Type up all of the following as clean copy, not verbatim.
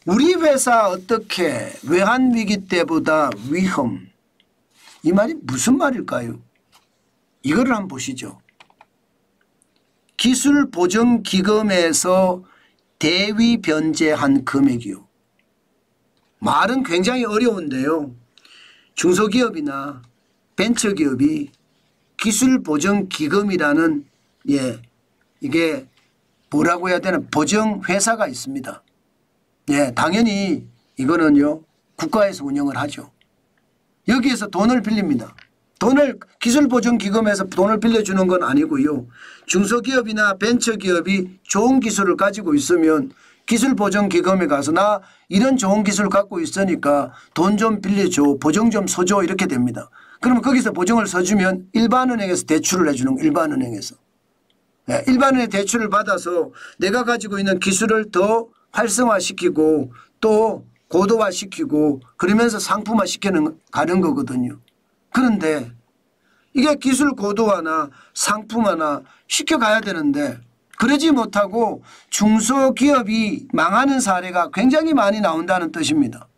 우리 회사 어떻게 외환위기 때보다 위험. 이 말이 무슨 말일까요? 이거를 한번 보시죠. 기술보전기금에서 대위 변제한 금액이요. 말은 굉장히 어려운데요. 중소기업이나 벤처기업이 기술보전기금이라는 이게 뭐라고 해야 되나 보정회사가 있습니다. 당연히 이거는요 국가에서 운영을 하죠. 여기에서 돈을 빌립니다. 기술보전기금에서 돈을 빌려주는 건 아니고요. 중소기업이나 벤처기업이 좋은 기술을 가지고 있으면 기술보전기금에 가서 나 이런 좋은 기술 갖고 있으니까 돈 좀 빌려줘, 보증 좀 서줘 이렇게 됩니다. 그러면 거기서 보증을 서주면 일반은행에서 대출을 해주는 거예요. 일반은행에서. 일반은행 대출을 받아서 내가 가지고 있는 기술을 더 활성화시키고 또 고도화시키고 그러면서 상품화시키는 가는 거거든요. 그런데 이게 기술 고도화나 상품화나 시켜가야 되는데 그러지 못하고 중소기업이 망하는 사례가 굉장히 많이 나온다는 뜻입니다.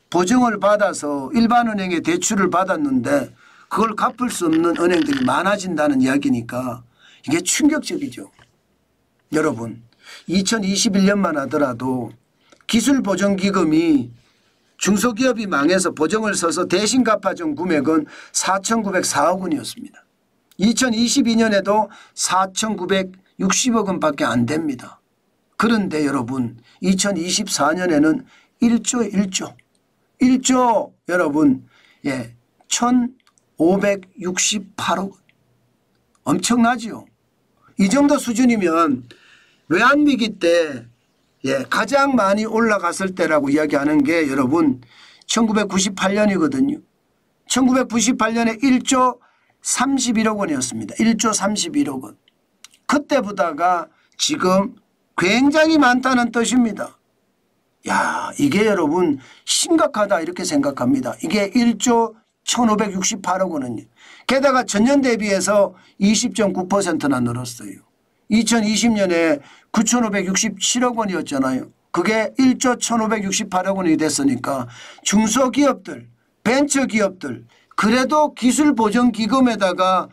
보증을 받아서 일반은행에 대출을 받았는데 그걸 갚을 수 없는 은행들이 많아진다는 이야기니까 이게 충격적이죠. 여러분 2021년만 하더라도 기술보전기금이 중소기업이 망해서 보증을 서서 대신 갚아준 금액은 4,904억 원이었습니다. 2022년에도 4,960억 원밖에 안 됩니다. 그런데 여러분 2024년에는 1조 여러분 1,568억 원. 엄청나죠. 이 정도 수준이면 외환위기 때 가장 많이 올라갔을 때라고 이야기하는 게 여러분 1998년이거든요. 1998년에 1조 31억 원이었습니다. 1조 31억 원. 그때보다가 지금 굉장히 많다는 뜻입니다. 이게 여러분 심각하다 이렇게 생각합니다. 이게 1조 1,568억 원은요. 게다가 전년 대비해서 20.9%나 늘었어요. 2020년에 9,567억 원이었잖아요. 그게 1조 1,568억 원이 됐으니까 중소기업들, 벤처기업들 그래도 기술보전기금에다가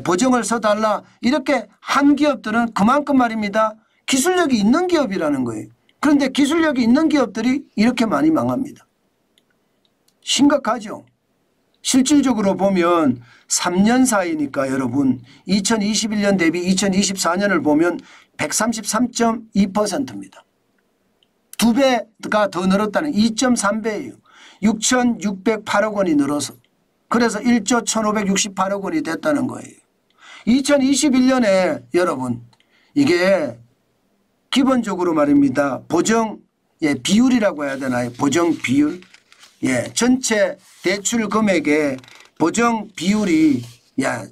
보증을 서달라 이렇게 한 기업들은 그만큼 말입니다. 기술력이 있는 기업이라는 거예요. 그런데 기술력이 있는 기업들이 이렇게 많이 망합니다. 심각하죠. 실질적으로 보면 3년 사이니까 여러분 2021년 대비 2024년을 보면 133.2%입니다. 2배가 더 늘었다는 2.3배예요. 6,608억 원이 늘어서 그래서 1조 1,568억 원이 됐다는 거예요. 2021년에 여러분 이게 기본적으로 말입니다. 보정 비율이라고 해야 되나요? 보정 비율. 전체 대출 금액의 보정 비율이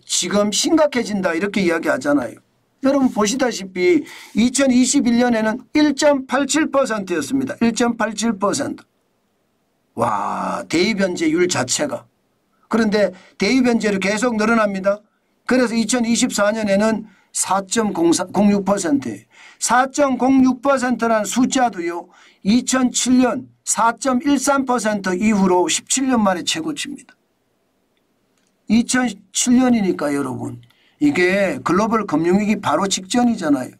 지금 심각해진다 이렇게 이야기하잖아요. 여러분 보시다시피 2021년에는 1.87%였습니다. 1.87%. 와, 대위변제율 자체가. 그런데 대위변제율이 계속 늘어납니다. 그래서 2024년에는 4.06%예요. 4.06%라는 숫자도요. 2007년 4.13% 이후로 17년 만에 최고치입니다. 2007년이니까 여러분 이게 글로벌 금융위기 바로 직전이잖아요.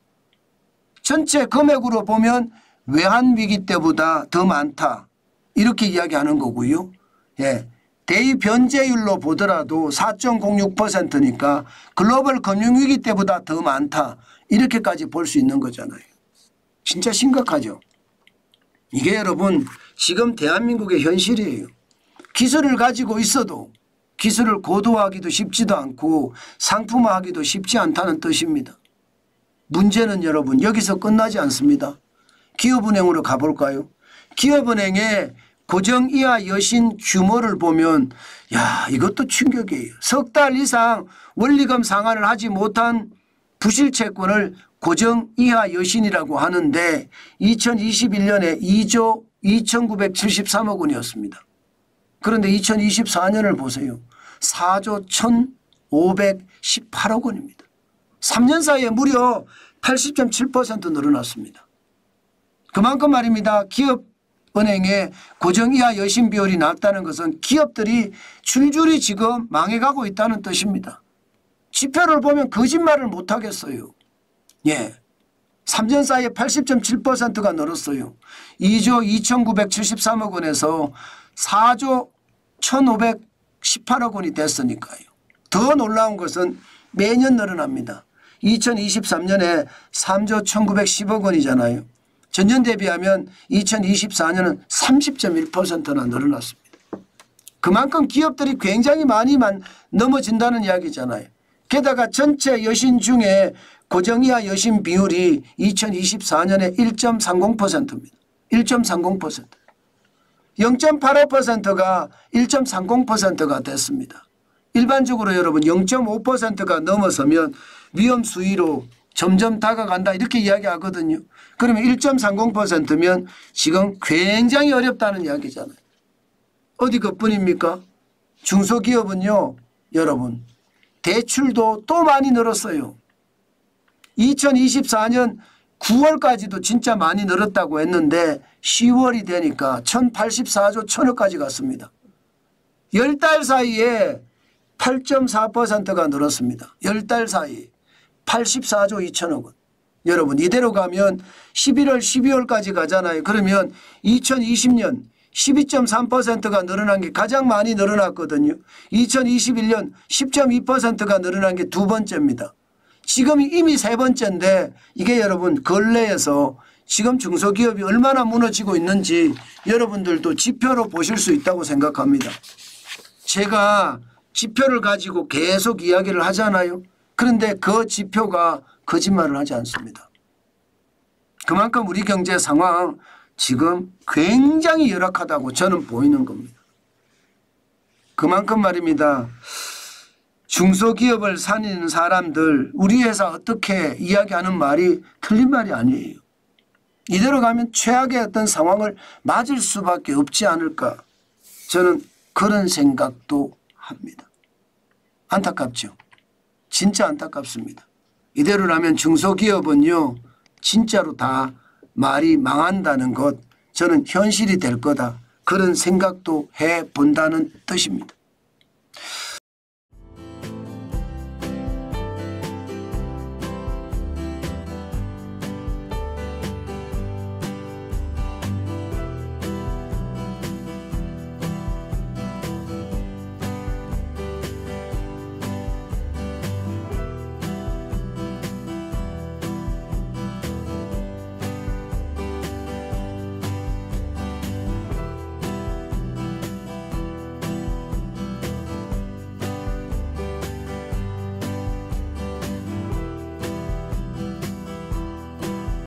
전체 금액으로 보면 외환위기 때보다 더 많다 이렇게 이야기하는 거고요. 대위 변제율로 보더라도 4.06%니까 글로벌 금융위기 때보다 더 많다 이렇게까지 볼 수 있는 거잖아요. 진짜 심각하죠. 이게 여러분 지금 대한민국의 현실이에요. 기술을 가지고 있어도 기술을 고도화하기도 쉽지도 않고 상품화하기도 쉽지 않다는 뜻입니다. 문제는 여러분 여기서 끝나지 않습니다. 기업은행으로 가볼까요? 기업은행의 고정 이하 여신 규모를 보면 이것도 충격이에요. 석 달 이상 원리금 상환을 하지 못한 부실채권을 고정 이하 여신이라고 하는데 2021년에 2조 2,973억 원이었습니다. 그런데 2024년을 보세요. 4조 1,518억 원입니다. 3년 사이에 무려 80.7% 늘어났습니다. 그만큼 말입니다. 기업은행의 고정이하 여신 비율이 낮다는 것은 기업들이 줄줄이 지금 망해가고 있다는 뜻입니다. 지표를 보면 거짓말을 못하겠어요. 예. 3년 사이에 80.7%가 늘었어요. 2조 2,973억 원에서 4조 1,518억 원이 됐으니까요. 더 놀라운 것은 매년 늘어납니다. 2023년에 3조 1,910억 원이잖아요. 전년 대비하면 2024년은 30.1%나 늘어났습니다. 그만큼 기업들이 굉장히 많이 넘어진다는 이야기잖아요. 게다가 전체 여신 중에 고정이하 여신 비율이 2024년에 1.30%입니다. 1.30%. 0.85%가 1.30%가 됐습니다. 일반적으로 여러분 0.5%가 넘어서면 위험 수위로 점점 다가간다 이렇게 이야기하거든요. 그러면 1.30%면 지금 굉장히 어렵다는 이야기잖아요. 어디 그뿐입니까? 중소기업은요. 여러분 대출도 또 많이 늘었어요. 2024년 9월까지도 진짜 많이 늘었다고 했는데 10월이 되니까 1,084조 1,000억까지 갔습니다. 10달 사이에 8.4%가 늘었습니다. 10달 사이에 84조 2천억 원. 여러분 이대로 가면 11월 12월까지 가잖아요. 그러면 2020년 12.3%가 늘어난 게 가장 많이 늘어났거든요. 2021년 10.2%가 늘어난 게 두 번째입니다. 지금 이미 세 번째인데 이게 여러분 근래에서 지금 중소기업이 얼마나 무너지고 있는지 여러분들도 지표로 보실 수 있다고 생각합니다. 제가 지표를 가지고 계속 이야기를 하잖아요. 그런데 그 지표가 거짓말을 하지 않습니다. 그만큼 우리 경제 상황 지금 굉장히 열악하다고 저는 보이는 겁니다. 그만큼 말입니다. 중소기업을 살리는 사람들 우리 회사 어떻게 이야기하는 말이 틀린 말이 아니에요. 이대로 가면 최악의 어떤 상황을 맞을 수밖에 없지 않을까 저는 그런 생각도 합니다. 안타깝죠. 진짜 안타깝습니다. 이대로라면 중소기업은요 진짜로 다 말이 망한다는 것 저는 현실이 될 거다 그런 생각도 해본다는 뜻입니다.